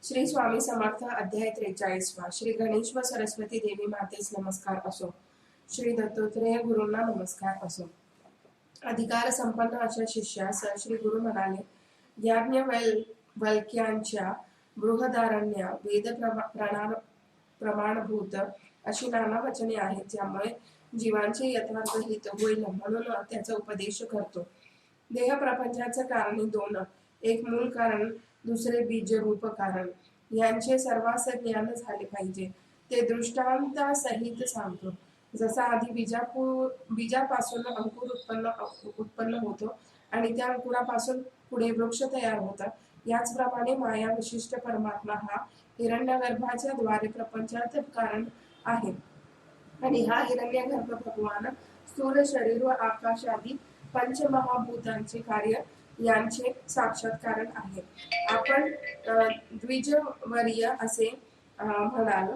श्री स्वामी समर्थ अध्याय 43 श्री गणेश व सरस्वती देवी मातेस नमस्कार असो. श्री दत्तात्रेय गुरूंना नमस्कार असो. अधिकार संपन्न अशा शिष्यास श्री गुरु म्हणाले, याज्ञवल्क्यांच्या बृहदारण्य वेद प्रमाणभूत अशी नाना वचने आहेत, ज्यामुळे जीवांचे यथार्थ हित होईल म्हणून त्याचा उपदेश करतो. देह प्रपंचाचं कारणे दोन, एक मूळ कारण, दुसरे बीजरूप कारण. यांचे सर्वांस ज्ञान झाले पाहिजे. ते दृष्टांतासहित सांगतो. जसा आधी बीजापासून अंकुर उत्पन्न होतो आणि त्या अंकुरापासून पुढे वृक्ष तयार होतात, याचप्रमाणे माया विशिष्ट परमात्मा हा हिरण्यगर्भाच्या द्वारे प्रपंचात कारण आहे. आणि हा हिरण्यगर्भ भगवान स्थूल शरीर व आकाश आदी पंचमहाभूतांचे कार्य यांचे साक्षात्कारण आहे. आपण द्विजवर्य असे म्हणाल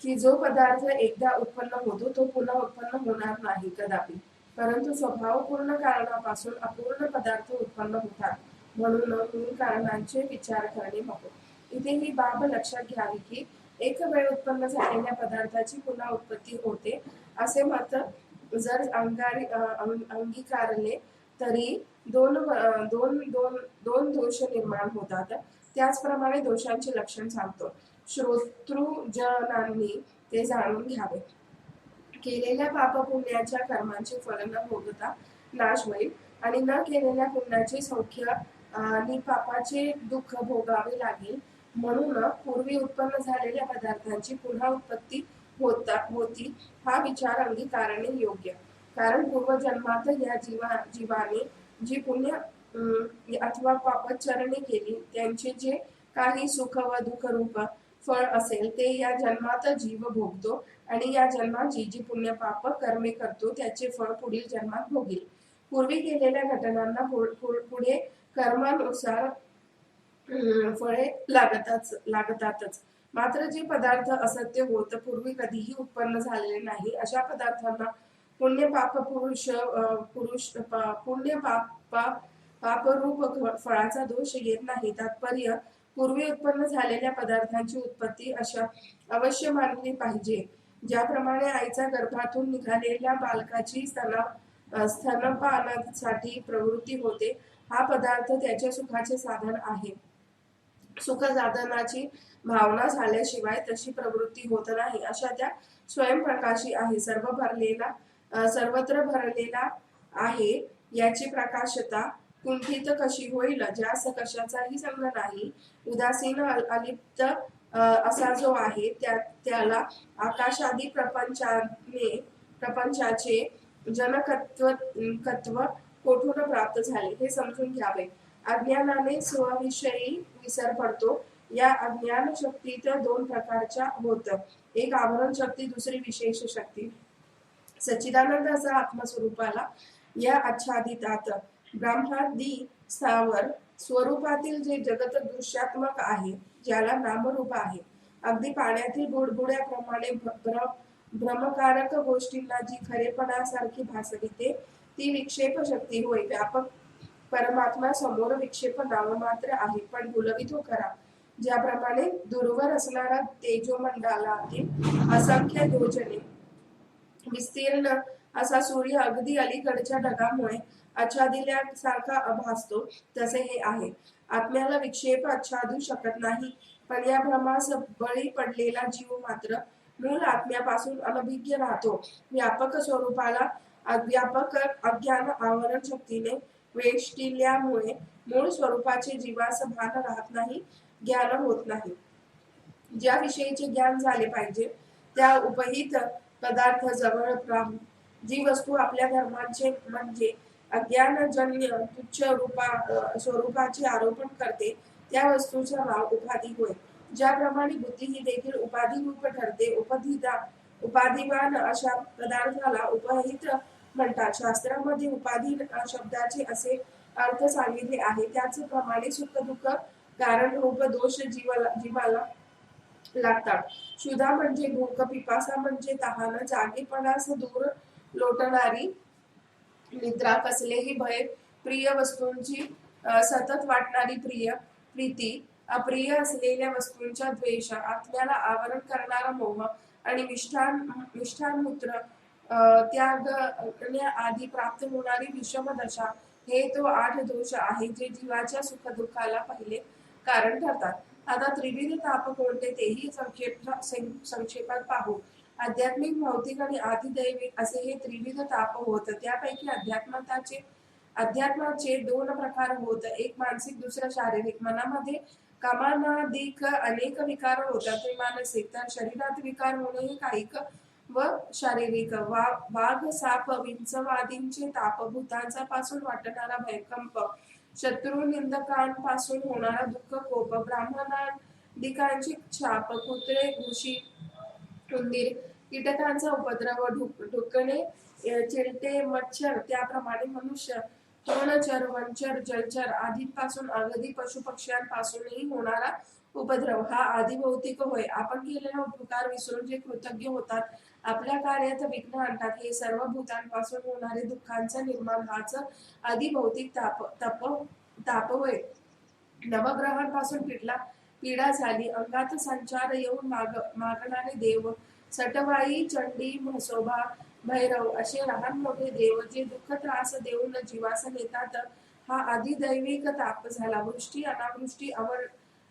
की जो पदार्थ एकदा उत्पन्न होतो तो पुन्हा उत्पन्न होणार नाही कदापि, परंतु स्वभावपूर्ण कारणापासून अपूर्ण पदार्थ उत्पन्न होतात. म्हणून मूळ कारणांचे विचार करणे नको. इथे ही बाब लक्षात घ्यावी की एक वेळ उत्पन्न झालेल्या पदार्थाची पुन्हा उत्पत्ती होते असे मत जर अंगीकारले तरी दोन दोष निर्माण होतात. त्याचप्रमाणे दोषांचे लक्षण सांगतो. श्रोतृजनांनी ते जाणून घ्यावे. केलेल्या पाप पुण्याच्या कर्मांचे फल न भोगता नाश होईल आणि न केलेल्या पुण्याचे सौख्य आणि पापाचे दुःख भोगावे लागेल. म्हणून पूर्वी उत्पन्न झालेल्या पदार्थांची पुन्हा उत्पत्ती होती हा विचार अंगीकारणे योग्य. कारण पूर्वजन्मात या जीवाने जी पुण्य अथवा पापचरणे केली त्यांचे जे काही सुख व दुःख रूप फळ असेल ते या जन्मात जीव भोगतो आणि या जन्मात जी पुण्य पाप कर्मे करतो त्याचे फळ पुढील जन्मात भोगेल. पूर्वी केलेल्या घटनांना पुढे कर्मानुसार फळे लागतातच. मात्र जे पदार्थ असत्य होत पूर्वी कधीही उत्पन्न झालेले नाही अशा पदार्थांना पुण्य पापरूप फळाचा दोष येत नाही. तात्पर्य, पूर्वी उत्पन्न झालेल्या पदार्थांची उत्पत्ती अवश्य मानली पाहिजे. ज्याप्रमाणे आईच्या गर्भातून निघालेल्या बालकाची स्तनपानासाठी प्रवृत्ती होते, हा पदार्थ त्याच्या सुखाचे साधन आहे. सुख साधनाची भावना झाल्याशिवाय तशी प्रवृत्ती होत नाही. अशा त्या स्वयंप्रकाशी आहे, सर्वत्र भरलेला आहे. याची प्रकाशता कुंठित कशी होईल, ज्यास कशाचाही संग नाही, उदासीन अलिप्त असा जो आहे त्याला आकाशादी प्रपंचाचे जनकत्व कोठून प्राप्त झाले हे समजून घ्यावे. अज्ञानाने स्वविषयी विसर पडतो. या अज्ञान शक्तीत दोन प्रकारच्या होत, एक आवरण शक्ती, दुसरी विशेष शक्ती. सच्चिदानंद असा आत्मस्वरूपाला या आच्छादितात ब्रह्मादी स्थावर स्वरूपातील जे जगत दृश्यात्मक आहे, ज्याला नामरूप आहे, अगदी पाण्यातील बुडबुड्याप्रमाणे भ्रमकारक गोष्टींना जी खरेपणासारखी भासविते ती विक्षेप शक्ती होय. व्यापक परमात्मा समोर विक्षेप नाममात्र आहे, पण बोलवितो खरा. ज्याप्रमाणे दूरवर असणारा तेजोमंडलातील असंख्य योजने विस्तीर्ण असा सूर्य अगदी अलीकडच्या ढगामुळे आच्छादिल्यासारखा भासतो, तसे हे आहे. आत्म्याला विक्षेप आच्छादू शकत नाही, पण या भ्रमास बळी पडलेला जीव मात्र मूळ आत्म्यापासून अनभिज्ञ राहतो. व्यापक स्वरूपाला व्यापक अज्ञान आवरण शक्तीने वेष्टिल्यामुळे मूळ स्वरूपाचे जीवास भान राहत नाही, ज्ञान होत नाही. ज्या विषयीचे ज्ञान झाले पाहिजे त्या उपहित पदार्थ जवळ राहून जी वस्तू आपल्या धर्मांचे म्हणजे अज्ञानजन्य तुच्छ स्वरूपाचे आरोपण करते त्या वस्तूचे नाव उपाधी होय. ज्याप्रमाणे बुद्धी ही देखील उपाधिरूप ठरते, उपाधिवान अशा पदार्थाला उपहित म्हणतात. शास्त्रामध्ये उपाधी शब्दाचे असे अर्थ सांगितले आहे. त्याचप्रमाणे सुख दुःख कारण रूप दोष जीवाला लागतात. क्षुधा म्हणजे भूक, पिपासा म्हणजे तहान, जागेपणास दूर लोटणारी निद्रा, कसलेही भय, प्रिय वस्तूंची सतत वाटणारी प्रीती, अप्रिय असलेल्या वस्तूंचा द्वेष, आत्म्याला आवरण करणारा मोह आणि मिष्ठान मूत्र त्यागण्याआधी प्राप्त होणारी विषमदशा, हे तो 8 दोष आहे जे जीवाच्या सुखदुःखाला पहिले कारण ठरतात. आता त्रिविध ताप कोणते तेही संक्षेपात पाहू. आध्यात्मिक, भौतिक आणि आधिदैविक असे हे त्रिविध ताप होत. त्यापैकी अध्यात्माचे 2 प्रकार होत, एक मानसिक, दुसरा शारीरिक. मनामध्ये कामानादिक अनेक विकार होतात, ते मानसिक. तर शरीरात विकार होणे हे कायिक व शारीरिक. वाघ, साप, विंचवादींचे ताप, भूतांचा पासून वाटणारा भयकंप, शत्रू निंदकांपासून होणारा दुःख, कोप, ब्राह्मणादिकांची छाप, कुत्रे, घुशी, उंदीर, कीटकांचा उपद्रव, ढुकणे, चिलटे, मच्छर, त्याप्रमाणे मनुष्य, तृणचर, वनचर, जलचर आदींपासून अगदी पशुपक्ष्यांपासूनही होणारा उपद्रव हा आदिभौतिक होय. आपण केलेला उपकार विसरून जे कृतज्ञ होतात, आपल्या कार्यात विघ्न आणतात, हे सर्व भूतांपासून होणारे दुःखांचा निर्माण हाच आदिभौतिक ताप होय. नवग्रहांपासून पीडा झाली, अंगात संचार येऊन मागणारे देव, सटवाई, चंडी, म्हसोबा, भैरव असे लहान मोठे देव जे दुःख त्रास देऊन जीवास नेतात, हा आदिदैविक ताप झाला. वृष्टी, अनावृष्टी,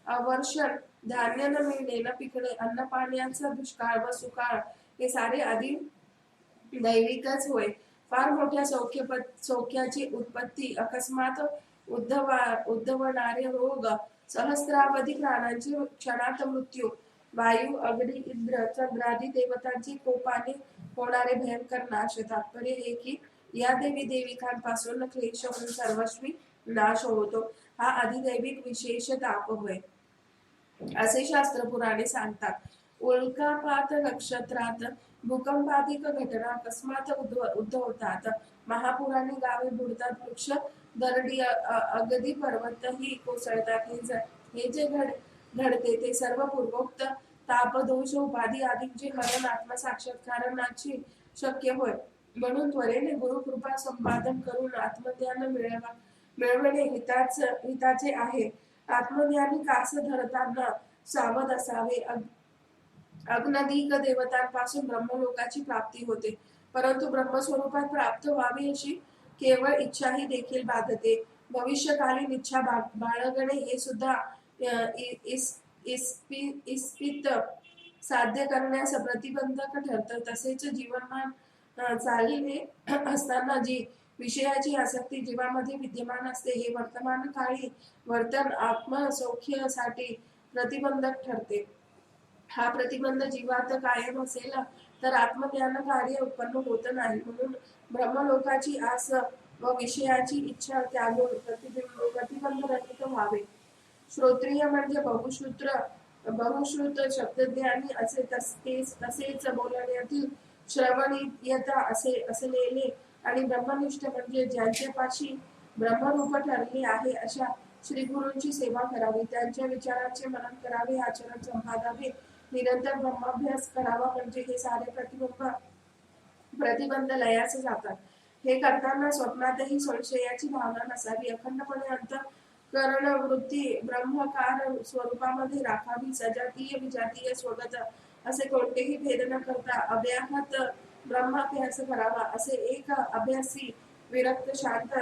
अवर्षण, धान्य न मिळणे, न पिकणे, अन्न पाण्याचा दुष्काळ व सुकाळ, हे सारे आधी दैविकच होय. फार मोठ्या सौख्याची उत्पत्ती, अकस्मात उद्भवणारे रोग, सहस्रावधी प्राणांचे क्षणात मृत्यू, वायू, अग्नी, इंद्र, चंद्रादी देवतांची कोपाने होणारे भयंकर नाश. तात्पर्य हे की या देवी देविकांपासून क्लेश होऊन सर्वस्वी नाश होतो, हा अधिदैविक विशेष ताप होय, असे शास्त्र पुराणे सांगतात. उल्कापात नक्षत्रात, भूकंपादिक घटना अकस्मात उद्भवतात, महापुराने गावे बुडतात, वृक्ष दरडी, अगदी पर्वतही कोसळतात. हे जे घडते ते सर्व पूर्वोक्त ताप, दोष, उपाधी आदींचे हरण आत्मसाक्षात्कारणाची शक्य होय. म्हणून त्वरेने गुरुकृपा संपादन करून आत्मज्ञान मिळवणे हिताचे आहे. आत्मज्ञानी कास धरताना सावध असावे. अगणिक देवतांपासून ब्रह्मलोकाची प्राप्ती होते, परंतु ब्रह्मस्वरूपात प्राप्त व्हावी अशी केवळ इच्छाही देखील बाधते. भविष्यकालीन इच्छा बाळगणे हे सुद्धा इस्पित साध्य करण्यास प्रतिबंधक ठरतं. तसेच जीवनमान चालणे असताना जी विषयाची आसक्ती जीवामध्ये विद्यमान असते, हे वर्तमान काळी वर्तन आत्मसौख्यासाठी प्रतिबंधक ठरते. हा प्रतिबंध जीवात कायम असेल तर आत्मज्ञान कार्य उत्पन्न होत नाही. म्हणून ब्रह्मलोकाची आस व विषयाची इच्छा त्यागून प्रतिबंध रहित व्हावे. श्रोत्रिय म्हणजे बहुश्रुत शब्दज्ञानी असे, तसेच बोलण्यातील श्रवणीयता असलेले आणि ब्रह्मनिष्ठ म्हणजे ज्यांच्यापाशी ब्रह्मरूप ठरले आहे अशा श्रीगुरूंची सेवा करावी, त्यांच्या विचारांचे मनन करावे, आचरण संपादावे, निरंतर ब्रह्माभ्यास करावा, म्हणजे हे सारे प्रतिबंध लयास जातात. हे करताना स्वप्नातही संशयाची भावना नसावी. अखंडपणे अंतःकरण वृत्ती ब्रह्माकार स्वरूपामध्ये राखावी. सजातीय विजातीय स्वगत असे कोणतेही भेद न करता अव्याहत ब्रह्माभ्यास करावा. असे एक अभ्यासी, विरक्त, शांत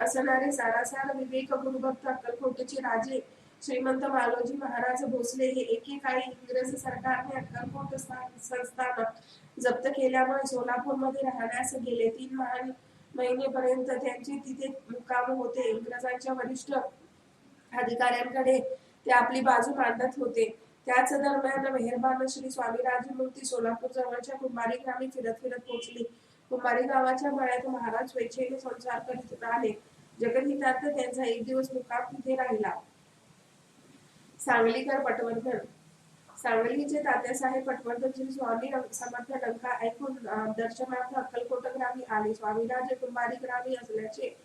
असणारे, सारासार विवेक गुरुभक्त अक्कलकोटचे राजे श्रीमंत मालोजी महाराज भोसले हे एकेकाळी इंग्रज सरकारने अक्कलकोट संस्थान जप्त केल्यामुळे सोलापूरमध्ये राहण्यास गेले. 3 महिनेपर्यंत त्यांचे तिथे मुक्काम होते. इंग्रजांच्या वरिष्ठ अधिकाऱ्यांकडे ते आपली बाजू मांडत होते. त्याच दरम्यान मेहरबान श्री स्वामी राजमूर्ती सोलापूर जवळच्या कुंभारी ग्रामी फिरत पोहोचले. कुंभारी गावाच्या मळ्यात महाराज स्वेच्छेने संसार करीत राहिले. जगद्हितार्थ त्यांचा एक दिवस मुक्काम तिथे राहिला. सांगलीकर पटवर्धन. सांगलीचे तात्यासाहेब पटवर्धन श्री स्वामी समर्थ डंका ऐकून दर्शनार्थ अक्कलकोट ग्रामी आले. स्वामीराज कुंभारी ग्रामी असल्याचे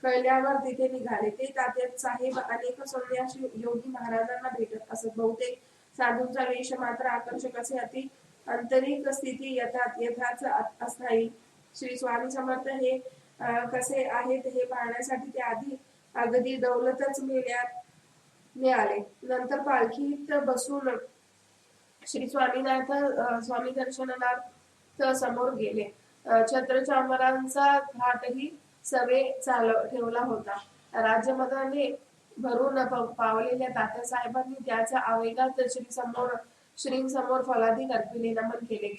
कळल्यावर तिथे निघाले. ते तात्यासाहेब अनेक संन्यासी योगी महाराजांना भेटत असत. बहुतेक साधूंचा वेश मात्र आकर्षक असे. आंतरिक स्थिती यथाच अस्थायी. श्री स्वामी समर्थ हे कसे आहेत हे पाहण्यासाठी ते आधी अगदी दौलतच मिळाले. नंतर पालखीत बसून श्री स्वामी दर्शनार्थ समोर गेले. छत्र चामरांचा घाटही सवे ठेवला होता. राज्यमताने भरून पावलेल्या तात्यासाहेबांनी त्याच्या आवेगात श्रींसमोर फलादी अर्पिले, नमन केले.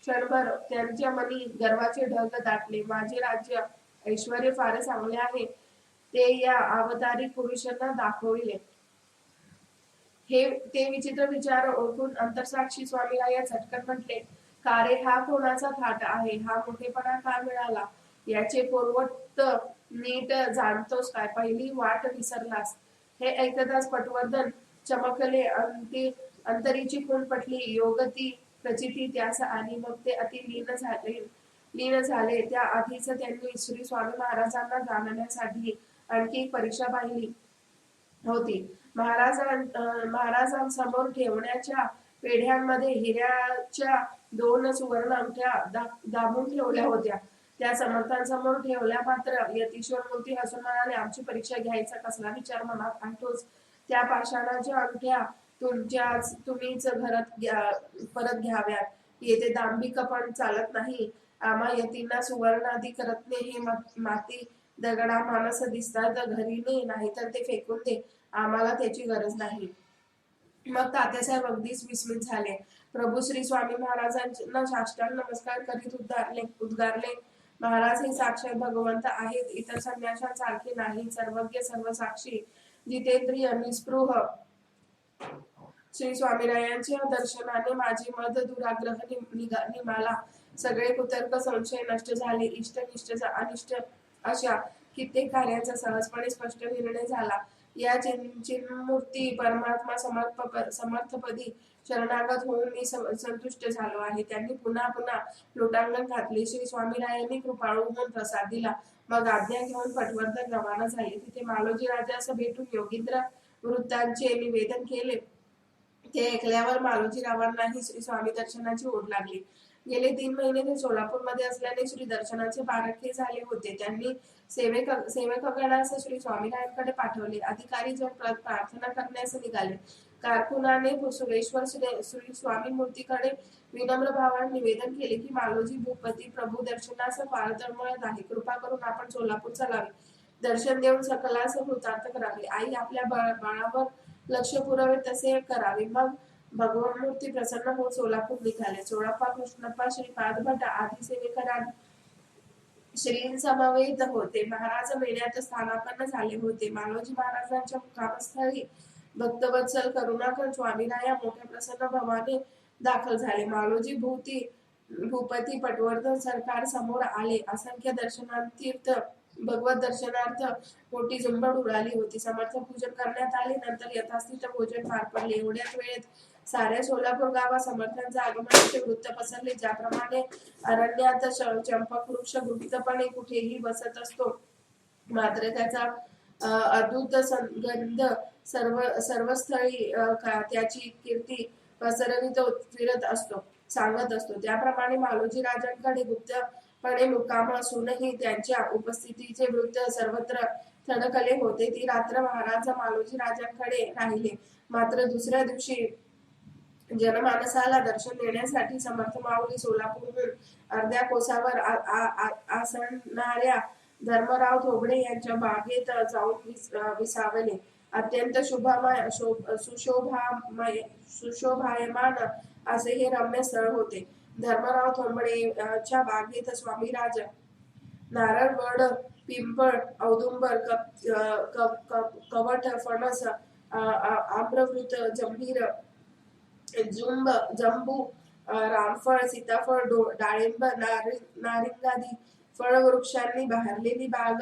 क्षणभर त्यांच्या मनी गर्वाचे ढग दाटले. माझे राज्य ऐश्वर्य फार चांगले आहे, ते या अवतारी पुरुषांना दाखविले. ते विचित्र विचार ओळखून अंतरसाक्षी स्वामीराया झटकन म्हटले, का रे, हा कोणाचा थाट आहे? हा मोठेपणा का मिळाला? याचे पोरवट नीट जाणतोस काय? पहिली वाट विसरलास? हे ऐकताच पटवर्धन चमकले. अंतरीची खूण पटली. योगती प्रचिती त्यास आली. मग ते अति लीन झाले. त्या आधीच त्यांनी श्री स्वामी महाराजांना जाणण्यासाठी आणखी एक परीक्षा पाहिली होती. महाराजांसमोर ठेवण्याच्या पेढ्यांमध्ये हिऱ्याच्या 2 सुवर्ण अंगठ्या दाबून ठेवल्या होत्या. त्या समर्थांसमोर ठेवल्या. मात्र यतीश्वरमूर्ती हसून म्हणाले, आमची परीक्षा घ्यायचा कसला विचार मनात आणतोस? त्या पाषाणाच्या अंगठ्या तुम्हीच परत घ्याव्यात. येथे दांभिकपण चालत नाही. आम्हा यतींना सुवर्णाधिक रत्ने हे माती दगडा माणस दिसतात. घरी ने, नाहीतर ते फेकून दे. आम्हाला त्याची गरज नाही. मग तात्यासाहेब अगदीच विस्मित झाले. प्रभू श्री स्वामी महाराजांना साष्टांग नमस्कार करीत उद्गारले, महाराज हे साक्षात भगवंत आहेत. इतर संन्याशांसारखे नाही. सर्वज्ञ, सर्वसाक्षी, जितेंद्रिय, निस्पृह. श्री स्वामीरायांच्या दर्शनाने माझे मद दुराग्रह निमाला. सगळे कुतर्क संशय नष्ट झाले. इष्ट निष्ठ अनिष्ट अशा कित्येक कार्यांचा सहजपणे स्पष्ट निर्णय झाला. या चिन्मूर्ती परमात्मा समर्थपदी शरणागत होऊन मी संतुष्ट झालो आहे. त्यांनी पुन्हा पुन्हा लोटांगण घातले. श्री स्वामीरायांनी कृपाळू होऊन प्रसाद दिला. मग आज्ञा घेऊन पटवर्धन रवाना झाले. तिथे मालोजी राजास भेटून योगींद्र वृत्तांचे निवेदन केले. ते ऐकल्यावर मालोजीरावांनाही श्री स्वामी दर्शनाची ओढ लागली. गेले 3 महिने ते सोलापूरमध्ये असल्याने श्री दर्शनाचे बारखे झाले होते. त्यांनी सेवकगणास श्री स्वामीरायांकडे पाठवले. अधिकारी जण प्रार्थना करण्यास निघाले. कारकुनाने सुरेश्वर श्री स्वामी मूर्तीकडे विनम्र भावाने निवेदन केले की मालोजी भूपती प्रभू दर्शनास फार तळमळत आहे. कृपा करून आपण सोलापूर चलावे. दर्शन देऊन सकलास कृतार्थ करावे. आई आपल्या बाळावर लक्ष पुरावे तसे करावे. मग भगवान मूर्ती प्रसन्न होऊन सोलापूर निघाले. चोळप्पा, कृष्णप्पा, श्रीपाद भट आदी सेवेकरांनी श्रींसमवेत होते. महाराज मेळ्यात स्थानापन्न झाले होते. मालोजी महाराजांच्या मुक्कामस्थळी भक्तवत्सल करुणाकर स्वामीराया मोठ्या प्रसन्न भावाने दाखल झाले. मालोजी भूपती पटवर्धन सरकार समोर आले. असंख्य दर्शनार्थी भगवत दर्शनार्थ मोठी झुंबड उडाली होती. समर्थ पूजन करण्यात आले. नंतर यथास्थित भोजन पार पडले. एवढ्याच वेळेत साऱ्या सोलापूर गावात समर्थांच्या आगमनाचे वृत्त पसरले. ज्याप्रमाणे अरण्यात चंपक वृक्ष गुप्तपणे कुठेही बसत असतो, मात्र त्याचा अद्भुत गंध सर्वस्थळी त्याची कीर्ती पसरवित फिरत असतो, सांगत असतो, त्याप्रमाणे मालोजी राजांकडे गुप्तपणे मुक्काम असूनही त्यांच्या उपस्थितीचे वृत्त सर्वत्र थडकले होते. ती रात्र महाराज मालोजी राजांकडे राहिले. मात्र दुसऱ्या दिवशी जनमानसाला दर्शन देण्यासाठी समर्थ माऊली सोलापूरहून अर्ध्या कोसावर आसणाऱ्या धर्मराव थोबडे यांच्या बागेत जाऊन विसावले. अत्यंत सुशोभायमान असे हे रम्य स्थळ होते. धर्मराव थोंबडेच्या बागेत स्वामीराज नारळ, वड, पिंपळ, औदुंबर, कवठ, फणस, आम्रवृत, जंभीर, जंबू, रामफळ, सीताफळ, डाळिंब, नारिंगादी फळवृक्षांनी बहरलेली बाग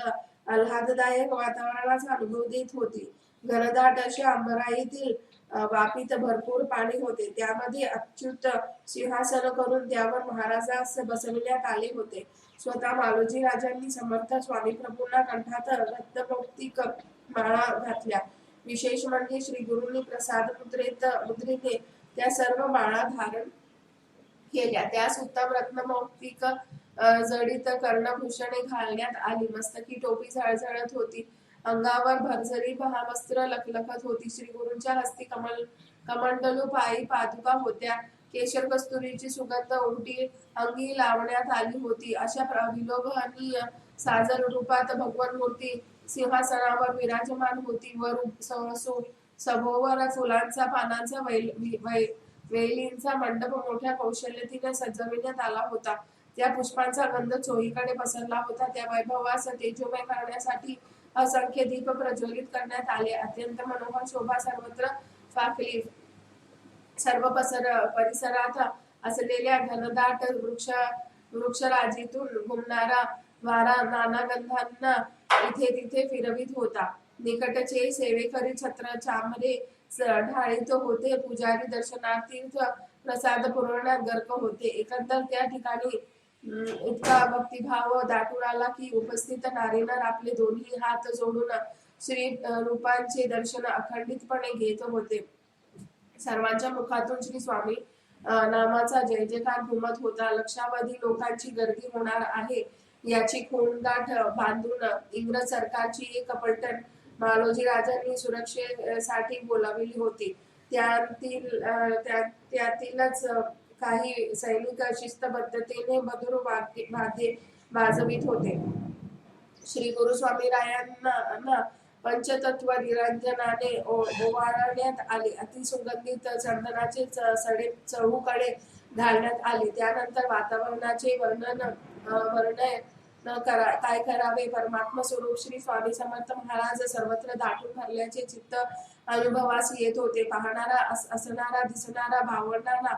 आल्हाददायक वातावरणाचा अनुभव देत होती. घनदाट अशा अंबराईतील वापीत भरपूर पाणी होते. त्यामध्ये अच्युत सिंहासन करून त्यावर महाराजास बसविण्यात आले होते. स्वतः मालोजी राजांनी समर्थ स्वामी प्रभूंना कंठात रत्नमौक्तिक माळा घातल्या. विशेष म्हणजे श्री गुरूंनी प्रसाद मुद्रेने त्या सर्व माळा धारण केल्या. त्यास उत्तम रत्नमौक्तिक जडित कर्णभूषणे घालण्यात आली. मस्तकी टोपी झळझळत होती. अंगावर भरजरी महावस्त्र लखलखत होती. श्री गुरूंच्या हस्ती कमंडलू पायी पादुका होत्या. केशर कस्तुरीची सुगंध ओंठी अंगी लावण्यात आली होती. अशा विलोभनीय साजर रूपात भगवान मूर्ती सिंहासनावर विराजमान होती व सभोवर फुलांचा पानांचा वेलींचा मंडप मोठ्या कौशल्यतेने सजविण्यात आला होता. त्या पुष्पांचा गंध चोहीकडे पसरला होता. त्या वैभवास तेजोमय करण्यासाठी असंख्य दीप प्रज्वलित करण्यात आले. अत्यंत मनोहर शोभा सर्वत्र फाकली. सर्व परिसरात असलेल्या घनदाट वृक्षराजीतून घुमणारा वारा नाना गंधांना इथे तिथे फिरवित होता. निकटचे सेवेकरी छत्र चामरे ढाळीत होते. पुजारी दर्शनार्थी प्रसाद पुरवण्यात गर्क होते. एकंदर त्या ठिकाणी इतका भक्तिभाव दाटून आला की उपस्थित नारीनर आपले दोन्ही हात जोडून श्री रूपांचे दर्शन अखंडितपणे घेत होते. सर्वांच्या मुखातून श्री स्वामी नामाचा जय जयकार घुमत होता. लक्षावधी लोकांची गर्दी होणार आहे याची खोंगाट बांधून इंग्रज सरकारची एक पलटण मालोजी राजांनी सुरक्षेसाठी बोलाविली होती. त्यातीलच काही सैनिक शिस्तबद्धतेने मधुर वाद्ये वाजवित होते. श्री गुरुस्वामीरायांना पंचतत्व निरंजनाने ओवाळण्यात आले. अतिसुगंधित चंदनाचे सडे चहूकडे घालण्यात आले. त्यानंतर वातावरणाचे वर्णन काय करावे. परमात्मा स्वरूप श्री स्वामी समर्थ महाराज सर्वत्र दाटून भरल्याचे चित्त अनुभवास येत होते. पाहणारा असणारा दिसणारा भावणारा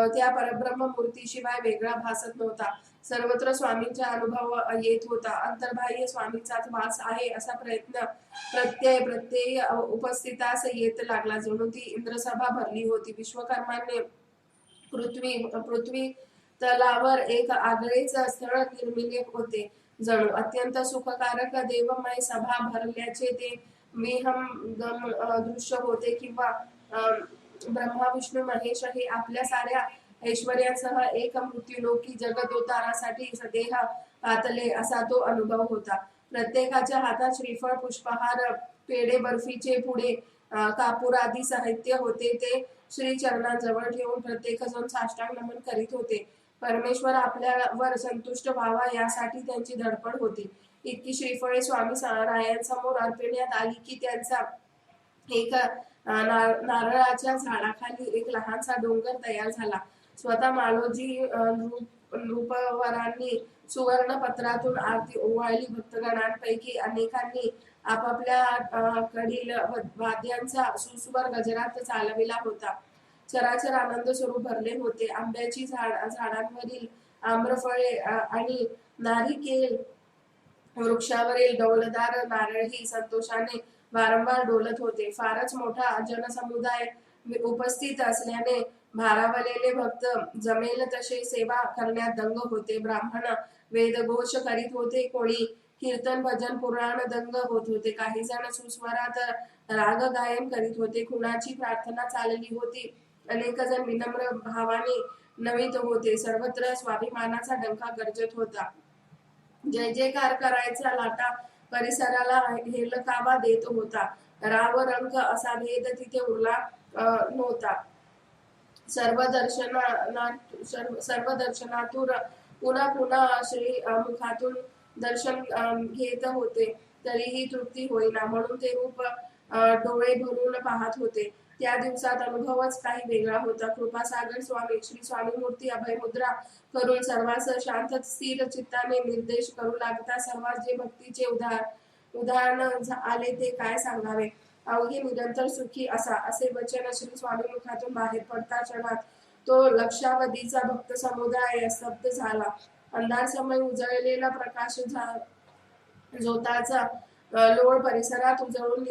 त्या परब्रह्म मूर्तीशिवाय वेगळा भासत नव्हता. सर्वत्र स्वामींचा अनुभव येत होता. अंतर्बाह्य स्वामींचाच वास आहे असा प्रत्यय उपस्थितास येत लागला. जणू ती इंद्रसभा भरली होती. विश्वकर्माने पृथ्वी तलावर एक आगळेच स्थळ निर्मिले होते. जणू अत्यंत सुखकारक देवमय सभा भरल्याचे ते विहंगम दृश्य होते. किंवा ब्रह्मा विष्णू महेश हे आपल्या साऱ्या ऐश्वर्यासह एक मृत्यूलोकी जगदोद्धारासाठी सदेह पातले असा तो अनुभव होता. प्रत्येकाच्या हातात श्रीफळ पुष्पहार पेढे बर्फीचे पुढे कापूर आदी साहित्य होते. ते श्री चरणांजवळ ठेवून प्रत्येक जण साष्टांग नमन करीत होते. परमेश्वर आपल्यावर संतुष्ट व्हावा यासाठी त्यांची धडपड होती. इतकी श्रीफळे स्वामी रायांसमोर अर्पण्यात आली की त्यांचा एक नारळाच्या झाडाखाली एक लहानसा डोंगर तयार झाला. स्वतः मालोजी नृपवरांनी सुवर्ण पत्रातून आरती ओवाळली. भक्तगणांपैकी अनेकांनी आपापल्या कडील वाद्यांचा सुस्वर गजरात चालविला होता. चराचर आनंद स्वरूप भरले होते. आंब्याची झाडांवरील आम्रफळे आणि नारिकेल वृक्षावरील डौलदार नारळही संतोषाने वारंवार डोलत होते. फारच मोठा जनसमुदाय उपस्थित असल्याने भारावलेले भक्त जमेल तसे सेवा करण्यात दंग होते. ब्राह्मण वेदघोष करीत होते. कोणी कीर्तन भजन पुराण दंग होत होते. काही जण सुस्वरात राग गायन करीत होते. कुणाची प्रार्थना चालली होती. अनेक जण विनम्र भावाने नवित होते. सर्वत्र स्वाभिमानाचा डंका गरजत होता. जय जयकार करायचा लाटा परिसराला हेलकावा देत होता. राव रंग असा भेद तिथे उरला नव्हता. सर्व दर्शनातून पुन्हा पुन्हा श्री मुखातून दर्शन घेत होते तरीही तृप्ती होईना. म्हणून ते रूप डोळे भरून पाहत होते. त्या दिवसात अनुभवच काही वेगळा होता. कृपासागर स्वामी श्री स्वामी मूर्ती अभयमुद्रा करून सर्वांस शांत स्थिर चित्ताने निर्देश करू लागता. सर्वात जे भक्तीचे उदाहरण आले ते काय सांगावे. अवघे निरंतर सुखी असा असे वचन श्री स्वामी मुखातून बाहेर पडता क्षणात तो लक्षावधीचा भक्त समुदाय स्तब्ध झाला. अंधार समय उजळलेला प्रकाश झोताचा लोळ परिसरात उजळून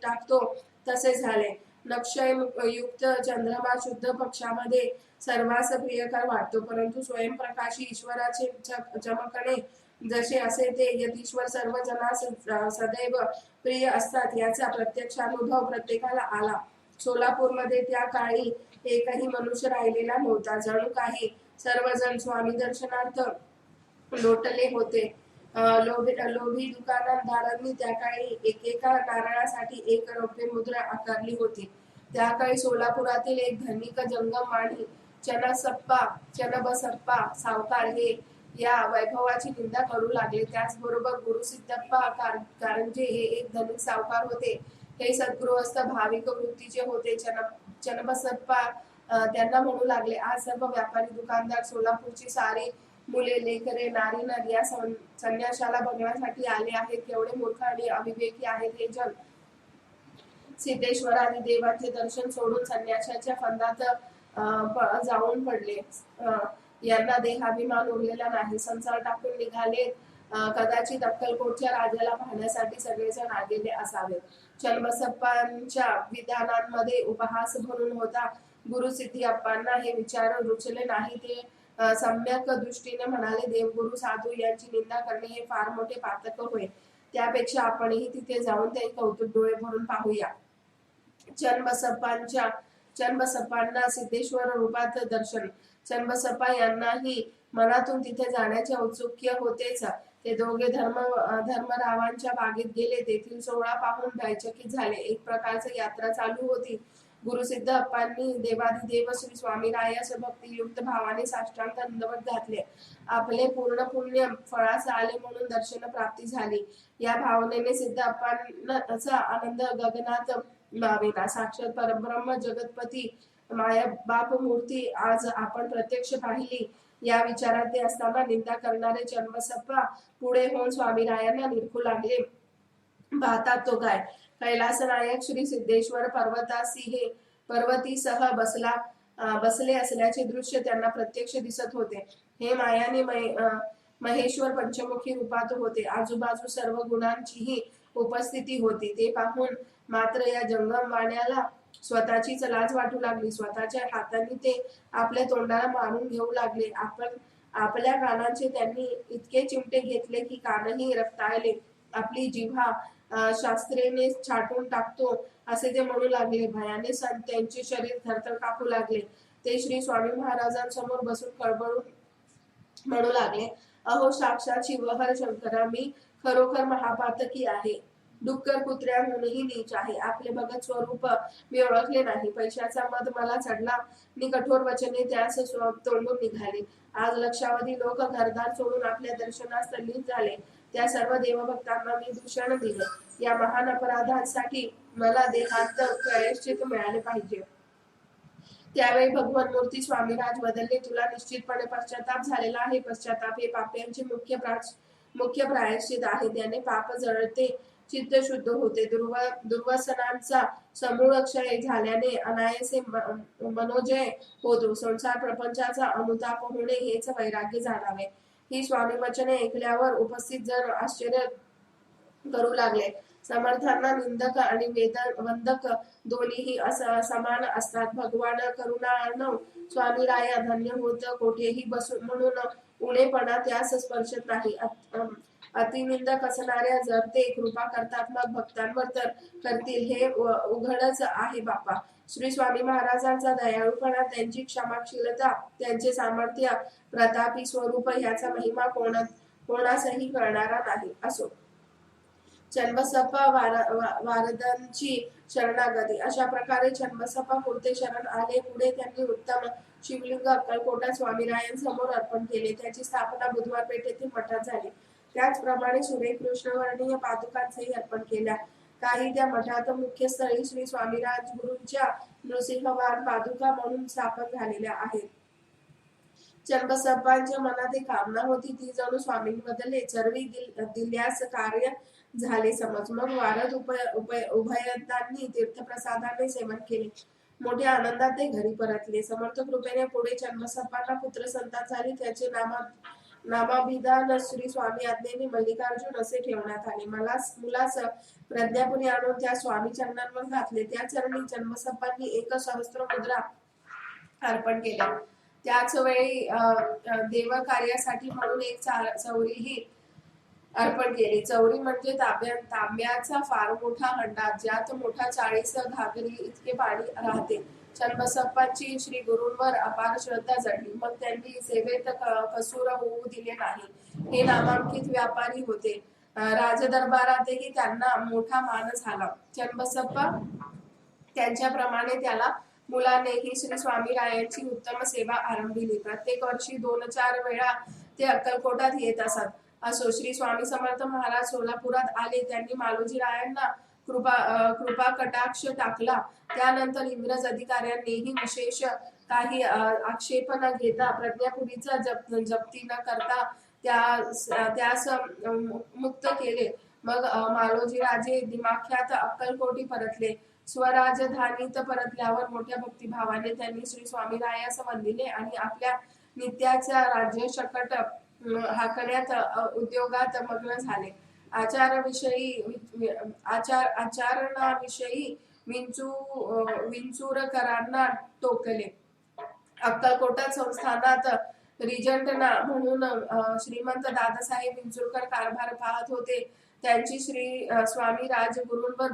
टाकतो तसे झाले. नक्षयुक्त चंद्रमा शुद्ध पक्षामध्ये सर्वांस प्रियकर वाटतो. परंतु स्वयंप्रकाशी ईश्वराचे चमकणे जसे असे ते यतीश्वर सर्व जनास सदैव प्रिय असतात याचा प्रत्यक्ष अनुभव प्रत्येकाला आला. सोलापूरमध्ये त्या काळी एकही मनुष्य राहिलेला नव्हता. जणू काही सर्वजण स्वामी दर्शनार्थ लोटले होते. लोभी दुकानदारांनी त्या काळी एकेका नारळासाठी 1 रौप्य मुद्रा आकारली होती. त्या काळी सोलापुरातील एक धनिक जंगम आणि चन्नबसप्पा सावकार हे या वैभवाची निंदा करू लागले. त्याचबरोबर गुरुसिद्धप्पा कारंजे हे एक धनिक सावकार होते. हे सद्गृहस्थ भाविक वृत्तीचे होते. चन्नबसप्पा त्यांना म्हणू लागले, आज सर्व व्यापारी दुकानदार सोलापूरची सारी मुले लेकरे नारी नर या संन्याशाला बघण्यासाठी आले आहेत. केवढे मूर्ख आणि अविवेकी आहेत हे जन. सिद्धेश्वर आणि देवाचे दर्शन सोडून संन्याशाच्या फंदात जाऊन पडले. यांना देहाभिमान उरलेला नाही. संसार टाकून निघाले. कदाचित अक्कलकोटच्या राजाला पाहण्यासाठी सगळेजण आलेले असावे. चन्नबसप्पांच्या विधानांमध्ये उपहास भरून होता. गुरुसिद्धी अप्पांना हे विचार रुचले नाही. ते सम्यक दृष्टीने म्हणाले, देवगुरु साधू यांची निंदा करणे हे फार मोठे पातक होय. त्यापेक्षा आपणही तिथे जाऊन ते कौतुक डोळे भरून पाहूया. चन्नबसप्पांना सिद्धेश्वर रूपात दर्शन. चन्नबसप्पा यांनाही मनातून तिथे जाण्याचे औत्सुक्य होतेच. ते दोघे धर्मरावांच्या बागेत गेले. तेथील सोहळा पाहून भयचकित झाले. एक प्रकारची यात्रा चालू होती. गुरुसिद्ध अप्पांनी देवाधिदेव श्री स्वामीरायास भक्तियुक्त भावाने साष्टांग दंडवत घातले. आपले पूर्ण पुण्य फळास आले म्हणून दर्शन प्राप्ती झाली या भावनेने सिद्ध अप्पांचा आनंद गगनात मावेना. साक्षात परब्रह्म जगतपती मायबाप मूर्ती आज आपण प्रत्यक्ष पाहिली या विचारात ते असताना निंदा करणारे चन्नबसप्पा पुढे होऊन स्वामीरायांना निरखू लागले. पाहतात तो काय, कैलास नायक श्री सिद्धेश्वर पर्वतीसह बसले असल्याचे दृश्य त्यांना प्रत्यक्ष दिसत होते. हे मायाने महेश्वर पंचमुखी रूपात होते. आजूबाजू सर्व गुणांचीही उपस्थिती होती. ते पाहून मात्र या जंगम वाण्याला स्वतःचीच लाज वाटू लागली. स्वतःच्या हातांनी ते आपल्या तोंडाला मारून घेऊ लागले. आपल्या कानांचे त्यांनी इतके चिमटे घेतले की कानही रक्ताळले. आपली जिव्हा शास्त्रेने छाटून टाकतो असे ते म्हणू लागले. भयाने त्यांचे शरीर थरथर कापू लागले. ते श्री स्वामी महाराजांसमोर बसून कळवळून म्हणू लागले, अहो साक्षात शिवहर शंकरा, मी खरोखर महापातकी आहे. डुक्कर कुत्र्याहूनही नीच आहे. आपले भगत स्वरूप मी ओळखले नाही. पैशाचा मद मला चढला. मी कठोर वचने त्यास तोंडून निघाली. आज लक्षावधी लोक घरदार सोडून आपल्या दर्शनास तल्लीन झाले. त्या सर्व देवभक्तांना मी दूषण दिले. या महान अपराधासाठी मला देहांत प्रायश्चित मिळाले पाहिजे. त्यावेळी भगवान मूर्ती स्वामीराज बदलले. तुला निश्चितपणे पश्चाताप झालेला आहे. पश्चाताप हे पाप्यांचे मुख्य प्रायश्चित आहे. त्याने पाप जळते, चित्त शुद्ध होते. दुर्वासनांचा समूळ क्षय झाल्याने अनायासे मनोजय होतो. संसार प्रपंचाचा अनुताप होणे हेच वैराग्य जाणावे. ही स्वामी वचने ऐकल्यावर उपस्थित जण आश्चर्य करू लागले. समर्थांना निंदक आणि वंदक दोन्हीही समान असतात. भगवान करुणार्णव स्वामीराया धन्य होत कोठेही बसून म्हणून उणेपणा त्यास स्पर्शत नाही. अतिनिंदक असणाऱ्या जर ते कृपा करतात मग भक्तांवर तर करतील हे उघडच आहे बापा. श्री स्वामी महाराजांचा दयाळूपणा, त्यांची क्षमाशीलता, त्यांचे सामर्थ्य, प्रतापी स्वरूप ह्याचा महिमा कोणासही कळणारा नाही. असो. चन्नबसप्पा वारदांची शरणागती. अशा प्रकारे चन्नबसप्पा पुरते शरण आले. पुढे त्यांनी उत्तम शिवलिंग अक्कलकोटात स्वामीरायांसमोर अर्पण केले. त्याची स्थापना बुधवार पेठेतील मठात झाली. त्याचप्रमाणे सुरेख कृष्णवर्णीय पादुकांचेही अर्पण केल्या. काही त्या मठात मुख्य स्थळी श्री स्वामीराज गुरूंच्या नृसिंहवार पादुका म्हणून स्थापन झालेल्या आहेत. चन्नबसप्पांच्या मनात एक कामना होती, ती जणू स्वामींबद्दल चरवी दिल्यास कार्य झाले समज. मग वारद उभयतांनी तीर्थप्रसादाने सेवन केले. मोठ्या आनंदात ते घरी परतले. समर्थ कृपेने पुढे चन्नबसप्पांना पुत्र संतान झाली. त्याचे नामाभिधान श्री स्वामी आज्ञेने मल्लिकार्जुन असे ठेवण्यात आले. मुलास प्रज्ञापुरी आणून त्या स्वामी चरणांवर घातले. त्या चरणी चन्नबसप्पांनी 1 सहस्त्र मुद्रा अर्पण केल्या. त्याच वेळी देवकार्यासाठी म्हणून एक चौरीही अर्पण केली. चौरी म्हणजे तांब्याचा फार मोठा हंडा, ज्यात मोठा 40 घागरी इतके पाणी राहते. चन्नबसप्पांची श्री गुरूंवर अपार श्रद्धा जडली. मग त्यांनी सेवेत कसूर होऊ दिले नाही. हे नामांकित व्यापारी होते. राजदरबारातही त्यांना मोठा मान झाला. चन्नबसप्पा त्यांच्याप्रमाणे त्याला मुलानेही श्री स्वामीरायांची उत्तम सेवा आरंभिली. प्रत्येक वर्षी 2-4 वेळा ते अक्कलकोटात येत असत. असो, श्री स्वामी समर्थ महाराज सोलापुरात आले. त्यांनी मालोजीरायांना कृपा कटाक्ष टाकला. त्यानंतर इंग्रज अधिकाऱ्यांनीही विशेष काही आक्षेप न घेता प्रज्ञापुरीचा जप्ती न करता त्यास मुक्त केले. मग मालोजी राजे दिमाख्यात अक्कलकोटी परतले. स्वराजधानीत परतल्यावर मोठ्या भक्तिभावाने त्यांनी श्री स्वामीरायास वंदिले आणि आपल्या नित्याच्या राज्य शकट हाकण्यात उद्योगात मग्न झाले. आचरणाविषयी विंचूरकरांना टोकले. अक्कलकोटात संस्थानात रिजंट म्हणून श्रीमंत दादासाहेब विंचुरकर कारभार पाहत होते. त्यांची श्री स्वामी राजगुरूंवर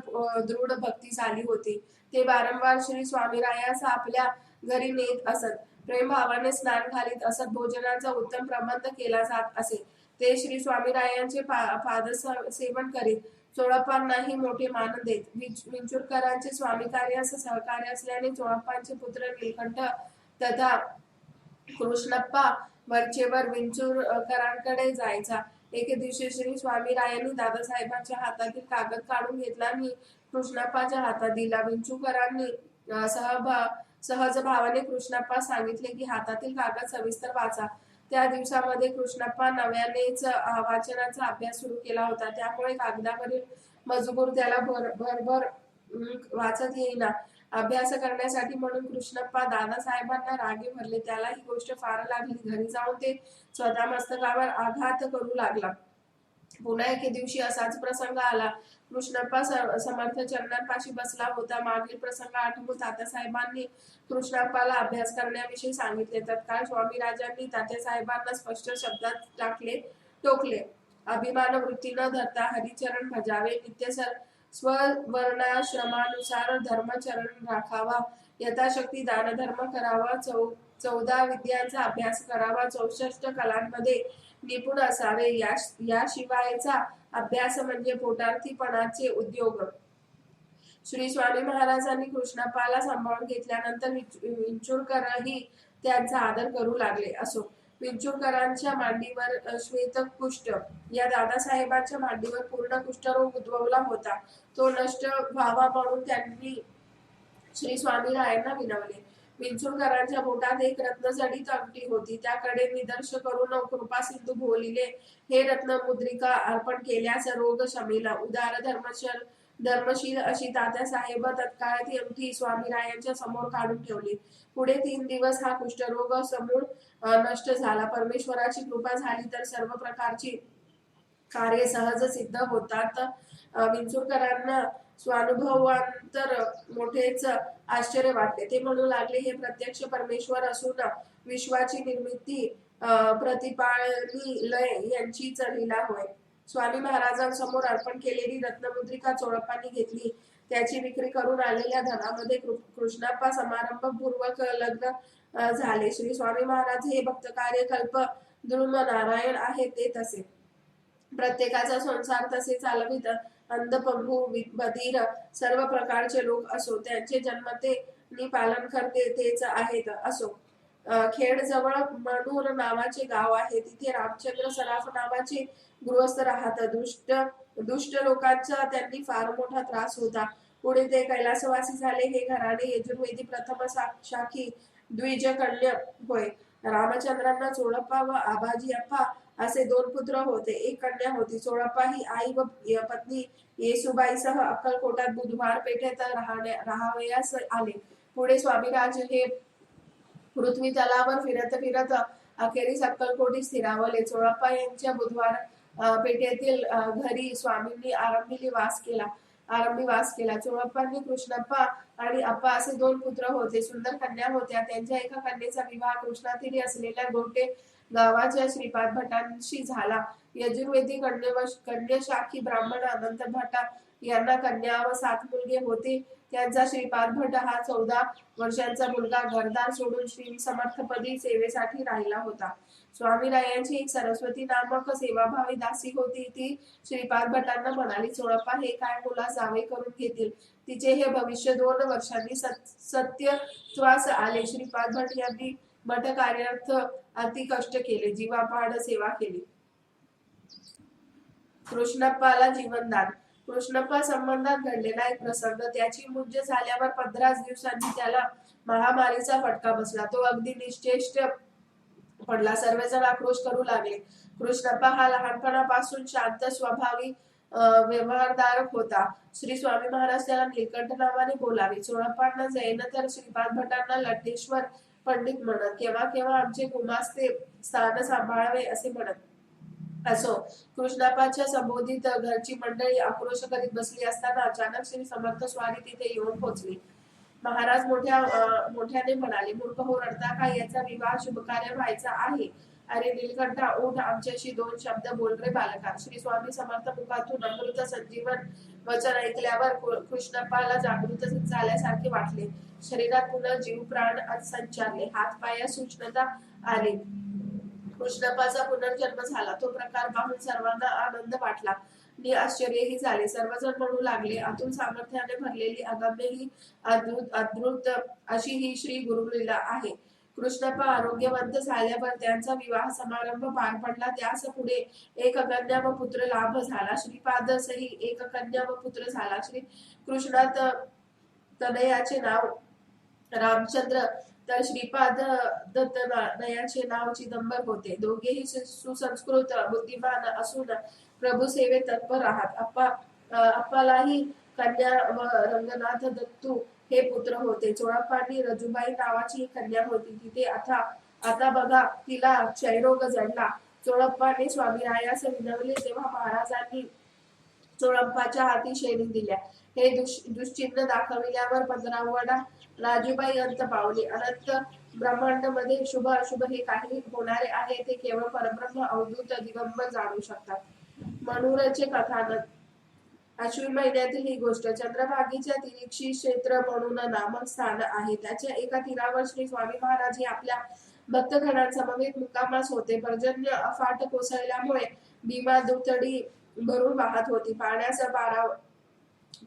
दृढ भक्ती झाली होती. ते वारंवार श्री स्वामीरायास आपल्या घरी नेत असत. प्रेमभावाने स्नान घालीत असत. भोजनाचा उत्तम प्रबंध केला जात असे. ते श्री स्वामीरायांचे पादसेवन करीत. चोळप्पांनाही मोठे मान देत. विंचुरकरांचे स्वामी कार्यास सहकार्य असल्याने चोळप्पांचे पुत्र नीलकंठ तथा कृष्णप्पा वरचेवर विंचुरकरांकडे जायचा. एके दिवशी श्री स्वामीरायांनी दादासाहेबांच्या हातातील कागद काढून घेतला आणि कृष्णप्पाच्या हातात दिला. विंचुरकरांनी सहज भावाने कृष्णप्पा सांगितले की हातातील कागद सविस्तर वाचा. त्या दिवसामध्ये कृष्णप्पा नव्यानेच वाचनाचा अभ्यास सुरू केला होता. त्यामुळे कागदावरील मजकूर त्याला भरभर वाचत येईना. अभ्यास करण्यासाठी म्हणून कृष्णप्पा दादासाहेबांना रागे भरले. त्याला ही गोष्ट फार लागली. घरी जाऊन ते स्वतः मस्तकावर आघात करू लागला. पुन्हा एके दिवशी असाच प्रसंग आला. कृष्णप्पा समर्थ चरणांपाशी बसला होता. मागील प्रसंग आठवून तात्यासाहेबांनी कृष्णप्पाला अभ्यास करण्याविषयी सांगितले. तत्काळ स्वामीराजांनी तात्यासाहेबांना स्पष्ट शब्दात टोकले. अभिमान वृत्ती न धरता हरिचरण भजावे. नित्य स्ववर्णाश्रमानुसार धर्मचरण राखावा. यथाशक्ती दानधर्म करावा. 14 विद्यांचा अभ्यास करावा. 64 कलांमध्ये निपुण असावे. याशिवायचा अभ्यास म्हणजे पोटार्थीपणाचे उद्योग. श्री स्वामी महाराजांनी कृष्णप्पाला सांभाळून घेतल्यानंतर विंचुरकरही त्यांचा आदर करू लागले. असो, विंचुरकरांच्या मांडीवर श्वेतकुष्ठ, या दादासाहेबांच्या मांडीवर पूर्ण कुष्ठरोग उद्भवला होता. तो नष्ट व्हावा म्हणून त्यांनी श्री स्वामीरायांना विनवले. विंचुरकरांच्या बोटात एक रत्नजडित अंगठी होती. त्याकडे निदर्श करून कृपासिंधू बोलिले, हे रत्न मुद्रिका अर्पण केल्यास रोग शमेल. उदार धर्मशील अशी तात्यासाहेब तत्काळ ती अंगठी स्वामीरायांच्या समोर काढून ठेवली. पुढे 3 दिवस हा कुष्ठरोग समूळ नष्ट झाला. परमेश्वराची कृपा झाली तर सर्व प्रकारची कार्य सहज सिद्ध होतात. विंचुरकरांना स्वानुभवांतर मोठेच आश्चर्य वाटले. ते म्हणू लागले, हे प्रत्यक्ष परमेश्वर असून विश्वाची निर्मिती प्रतिपाळनी लय यांचीच लीला होय. स्वामी महाराजांसमोर अर्पण केलेली रत्नमुद्रिका चोळप्पांनी घेतली. त्याची विक्री करून आलेल्या धनामध्ये कृष्णप्पा समारंभपूर्वक लग्न झाले. श्री स्वामी महाराज हे भक्तकार्य कल्प द्रुम नारायण आहे ते तसे. प्रत्येकाचा संसार तसे चालवित. अंध, पंगू, बधीर सर्व प्रकारचे लोक असो, त्यांचे जन्मते नि पालन करते तेच आहेत. असो, खेड जवळ मनूर नावाचे गाव आहे. तिथे रामचंद्र सराफ नावाचे गृहस्थ राहत. दुष्ट लोकांचा त्यांनी फार मोठा त्रास होता. पुढे ते कैलासवासी झाले. हे घराणे यजुर्वेदी प्रथम शाखी द्विजकन्य होय. रामचंद्रांना चोळप्पा व आबाजी अप्पा असे 2 पुत्र होते. एक कन्या होती. चोळप्पा ही आई व पत्नी येसुबाईसह अक्कलकोटात बुधवार पेठेत राहावयास आले. पुढे स्वामीराज हे पृथ्वी तलावर फिरत अखेरीस अक्कलकोटी स्थिरावले. चोळप्पा यांच्या बुधवार पेठेतील घरी स्वामींनी आरंभी वास केला. चोळप्पांनी कृष्णप्पा आणि अप्पा असे 2 पुत्र होते. सुंदर कन्या होत्या. त्यांच्या एका कन्येचा विवाह कृष्णातीरी असलेल्या गोटे गावाच्या श्रीपाद भटांशी झाला. यजुर्वेदी कन्यशाखी ब्राह्मण अनंत भटा यांना कन्या व 7 मुलगे होते. त्यांचा श्रीपाद भट हा 14 वर्षांचा मुलगा घरदार सोडून श्री समर्थपदी सेवेसाठी राहिला होता. स्वामीरायांची एक सरस्वती नामक सेवाभावी दासी होती. ती श्रीपाद भटांना म्हणाली, चोळप्पा हे काय मुला जावे करून घेतील. तिचे हे भविष्य 2 वर्षांनी सत्यत्वास आले. श्रीपाद भट यांनी मठ कार्यार्थ अति कष्ट केले, जीवापाड सेवा केली. कृष्णप्पाला जीवनदान. कृष्णप्पा संबंधात घडलेला एक प्रसंग. त्याची मुंज झाल्यावर 15 दिवसांनी त्याला महामारीचा फटका बसला. तो अगदी निश्चेष्ट पडला. सर्वजण आक्रोश करू लागले. कृष्णप्पा हा लहानपणापासून शांत स्वभावी व्यवहारदार होता. श्री स्वामी महाराज त्याला नीलकंठ नावाने बोलावे. चोळप्पांना जैन तर श्रीपाद भटांना लट्टेश्वर पंडित म्हणत. केव्हा केव्हा आमचे गुमास्ते स्थान सांभाळावे असे म्हणत. असो, कृष्णप्पाच्या संबोधित घरची मंडळी आक्रोश करीत बसली असताना अचानक श्री समर्थ स्वारी तिथे येऊन पोहोचली. महाराज मोठ्याने म्हणाले, मूर्ख हो, रडता का? याचा विवाह शुभकार्य व्हायचा आहे. अरे नीलकंठा, उठ, आमच्याशी 2 शब्द बोल रे बालका. श्री स्वामी समर्थ मुखातून अमृत संजीवन वचन ऐकल्यावर कृष्णप्पाला जागृत झाल्यासारखे वाटले. शरीरात पुन्हा जीव प्राण संचारले. हात पायात सूक्ष्मता आली. कृष्णप्पाचा पुनर्जन्म झाला. तो प्रकार पाहून सर्वांना आनंद वाटला नि आश्चर्यही झाले. सर्वजण म्हणू लागले, अतुल सामर्थ्याने भरलेली अगम्य ही अद्भुत अशी ही श्री गुरुलीला आहे. कृष्णप्पा आरोग्यवंत झाल्यावर त्यांचा विवाह समारंभ पार पडला. त्यास पुढे एक कन्या व पुत्र लाभ झाला. श्रीपादसही एक कन्या व पुत्र झाला. श्री कृष्णात तनयाचे नाव रामचंद्र तर श्रीपाद दत्तनयाचे नाव चिदंबर होते. दोघेही सुसंस्कृत बुद्धिमान असून प्रभू सेवेत तत्पर आहात. अप्पालाही कन्या व रंगनाथ दत्तू हे पुत्र होते. चोळप्पांनी रजुबाई नावाची कन्या होती. तिथे आता बघा तिला क्षयरोग जडला. चोळप्पाने स्वामीरायास विनवले तेव्हा महाराजांनी चोळप्पाच्या हाती शेणी दिल्या. हे दुश्चिन्ह दाखविल्यावर 15 राजूबाई अंत पावली. अनंत ब्रह्मांड मध्ये शुभ अशुभ हे काही होणारे आहे ते केवळ परब्रह्म अवधूत दिगंबर जाणू शकतात. मनूरचे कथानक. अश्विन महिन्यातील ही गोष्ट. चंद्रभागीच्या तिरीक्षी क्षेत्र म्हणून नामक स्थान आहे. त्याच्या एका तीरावर श्री स्वामी महाराज हे आपल्या भक्तगणांसमवेत मुक्कामास होते. पर्जन्य अफाट कोसळल्यामुळे भीमा दुथडी भरून वाहत होती. पाण्याचा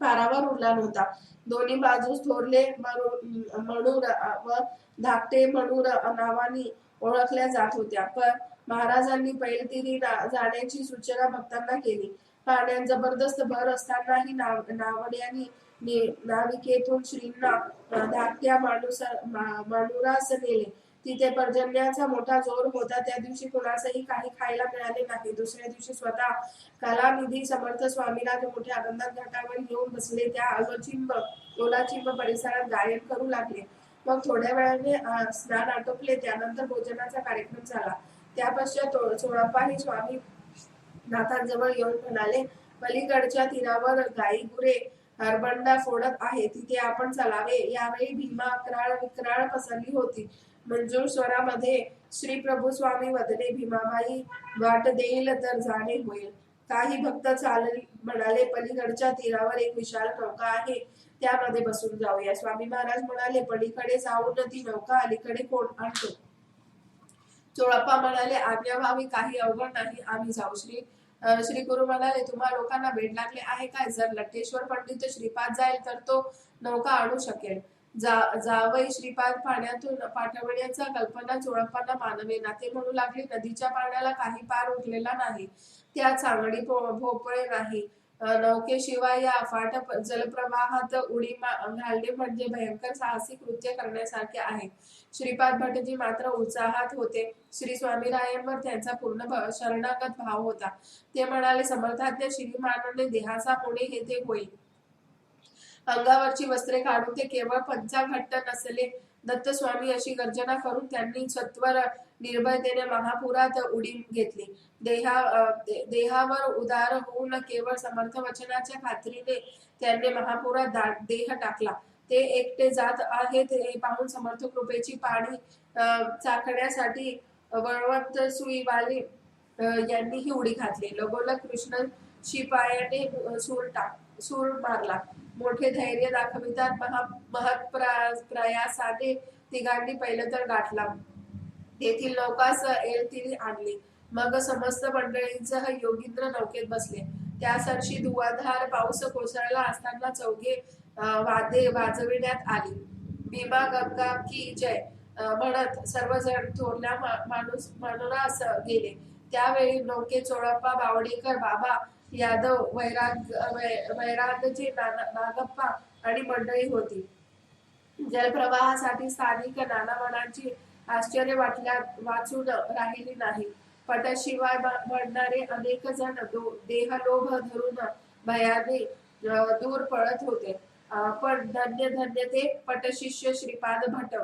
पारावर उरला नव्हता. दोन्ही बाजूस थोरले मणूर व धाकटे मणूर नावानी ओळखल्या जात होत्या. पण महाराजांनी पैलतीरी जाण्याची सूचना भक्तांना केली. पाण्यात जबरदस्त भर असतानाही नावड्यांनी नाविकेतून श्रींना धाकट्या मणुरास नेले. तिथे पर्जन्याचा मोठा जोर होता. त्या दिवशी कुणासही काही खायला मिळाले नाही. दुसऱ्या दिवशी स्वतः कलानिधी समर्थ स्वामीराज मोठ्या आनंदात घाटावर येऊन बसले. त्या ओलाचिंब परिसरात गायन करू लागले. मग थोड्या वेळाने स्नान आटोपले. त्यानंतर भोजनाचा कार्यक्रम झाला. त्यापश्चात चोळप्पाही स्वामी नाथांजवळ येऊन म्हणाले, पलीकडच्या तीरावर गाई गुरे हरबंडा फोडत आहे. तिथे आपण चलावे. यावेळी भीमा अक्राळ विक्राळ पसरली होती. मंजूर स्वरामध्ये श्री प्रभू स्वामी वदले, भीमाबाई वाट देईल तर जाणे होईल. काही भक्त चालले म्हणाले, पलीकडच्या तीरावर एक विशाल नौका आहे, त्यामध्ये बसून जाऊया. स्वामी महाराज म्हणाले, पलीकडे जाऊन ती नौका अलीकडे कोण आणतो. चोळप्पा म्हणाले, आज्ञा व्हावी, काही अवघड नाही, आम्ही जाऊ. श्री गुरु म्हणाले, तुम्हा लोकांना वेळ लागले आहे काय? जर लट्टेश्वर पंडित श्रीपाद जाईल तर तो नौका आणू शकेल. जावई श्रीपाद पाण्यातून पाठवण्याचा कल्पना चोळप्पांना मानवेना. ते म्हणू लागले, नदीच्या पाण्याला काही पार उरलेला नाही. त्यात चांगडी भोपळे नाही. नौकेशिवाय या अफाट जलप्रवाहात उडी घालणे म्हणजे भयंकर साहसी कृत्य करण्यासारखे आहे. श्रीपाद भटजी मात्र उत्साहात होते. श्री स्वामीरायांवर त्यांचा पूर्ण शरणागत भाव होता. ते म्हणाले, समर्थाज्ञ श्रीमानाने देहाचा होणे हे ते होईल. अंगावरची वस्त्रे काढून ते केवळ पंचाघट्ट नसले. दत्तस्वामी अशी गर्जना करून त्यांनी सत्वर निर्भयतेने महापुरात उडी घेतली. देहावर उदार होऊन केवळ समर्थ वचनाच्या खात्रीने त्यांनी महापुरात देह टाकला. ते एकटे जात आहेत हे पाहून समर्थ कृपेची पाणी चाखण्यासाठी वळवंत सुईवाले यांनी ही उडी घातली. लगोलग कृष्ण शिपायाने सूर सूर मारला. मोठे धैर्य दाखवितात प्रयासाने तिघांनी पहिलं तर गाठला. तेथील नौकास एलतीने आणली. मग समस्त मंडळींसह योगींद्र नौकेत बसले. त्या सरशी धुवाधार पाऊस कोसळला असताना चौघे वाद्ये वाजविण्यात आली. भीमा गंगा की जय म्हणत सर्वजण थोरल्या मानुरास गेले. त्यावेळी नौकेत चोळप्पा, बावडेकर, बाबा यादव, वैरागचे नागप्पा आणि मंडळी होती. जलप्रवाहासाठी स्थानिक नानावडांची आश्चर्य वाचून राहिली नाही. पटाशिवाय म्हणणारे अनेक जण देहलोभ धरून भयाने दूर पळत होते. पण धन्य धन्य ते पटशिष्य श्रीपाद भट,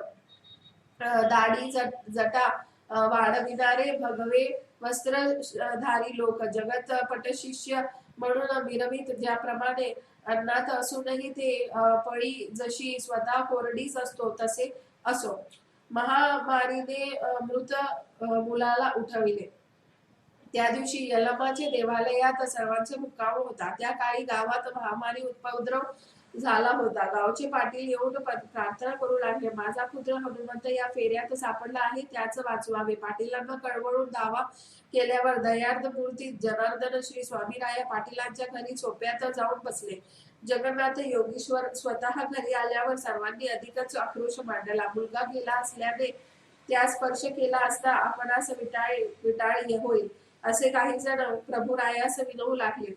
दाढी जटा वाढविणारे भगवे वस्त्रधारी लोक, जगत पटशिष्य म्हणून मिरवीत, ज्याप्रमाणे अन्नात असूनही ते पळी जशी स्वतः कोरडीच असतो तसे असो. महामारीने मृत मुलाला उठविले. त्या दिवशी यल्लमाचे देवालयात सर्वांचे मुक्काम होता. त्या काळी गावात महामारी उपद्रव झाला होता. गावचे पाटील येऊन प्रार्थना करू लागले, माझा पुत्र हनुमंत या फेऱ्यात सापडला आहे, त्याच वाचवावे. पाटीलांना कळवळून दावा केल्यावर दयार्द मूर्ती जनार्दन श्री स्वामीराया पाटीलांच्या घरी सोप्यात जाऊन बसले. जगन्नाथ योगीश्वर स्वतः घरी आल्यावर सर्वांनी अधिकच आक्रोश मांडला. मुलगा गेला असल्याने त्या स्पर्श केला असता आपणास विटाळी होईल असे काही जण प्रभुरायास विनवू लागले.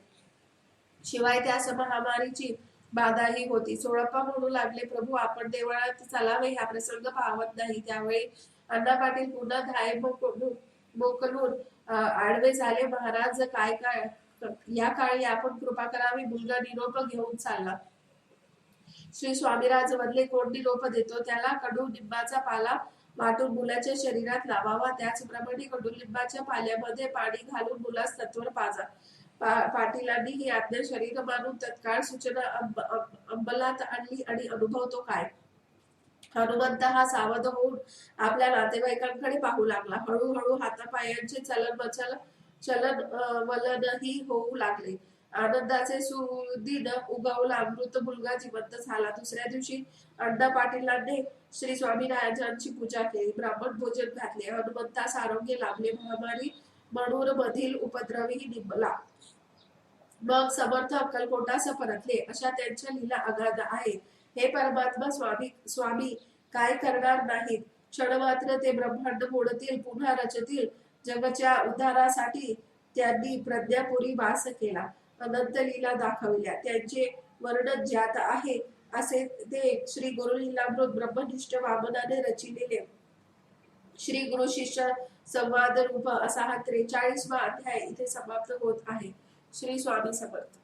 शिवाय त्यास महामारीची बाधाही होती. चोळप्पा म्हणू लागले, प्रभू आपण देवळात चालावे, हा प्रसंग पाहत नाही. त्यावेळी अण्णा पाटील पुन्हा धाय मोकलून आडवे झाले. महाराज काय या काळी आपण कृपा करावी. मुलगा निरोप घेऊन चालला. श्री स्वामीराज वदले, कोण निरोप देतो त्याला कडुलिंबाचा पाला वाटून मुलाच्या शरीरात लावावा. त्याचप्रमाणे कडुलिंबाच्या पाल्यामध्ये पाणी घालून मुलास तत्वर पाजा. पाटीलांनी ही आज्ञा शरीर मानून तत्काळ सूचना अंमलात आणली आणि अनुभवतो काय. हनुमंत हा सावध होऊन आपल्या नातेवाईकांकडे पाहू लागला. हळूहळू हातापायांचे चलन वलनही होऊ लागले. आनंदाचे सुदिन उगवला. मृत मुलगा जिवंत झाला. दुसऱ्या दिवशी अण्णा पाटीलांनी श्री स्वामीराजांची पूजा केली, ब्राह्मण भोजन घातले. हनुमंतास आरोग्य लाभले. महामारी म्हणून मधील उपद्रवही निंपला. मग समर्थ अक्कलकोटास परतले. अशा त्यांच्या लीला अगाध आहेत. हे परमात्मा स्वामी काय करणार नाहीत. क्षणमात्र ते ब्रह्मांड मोडतील, पुन्हा रचतील. जगाच्या उद्धारासाठी त्यांनी प्रज्ञापुरी वास केला, अनंत लीला दाखवल्या. त्यांचे वर्णन ज्यात आहे असे ते श्री गुरुलीलामृत ब्रह्मनिष्ठ वामनाने रचिलेले श्री गुरु शिष्य संवाद रूप असा हा 43वा अध्याय इथे समाप्त होत आहे. श्री स्वामी समर्थ.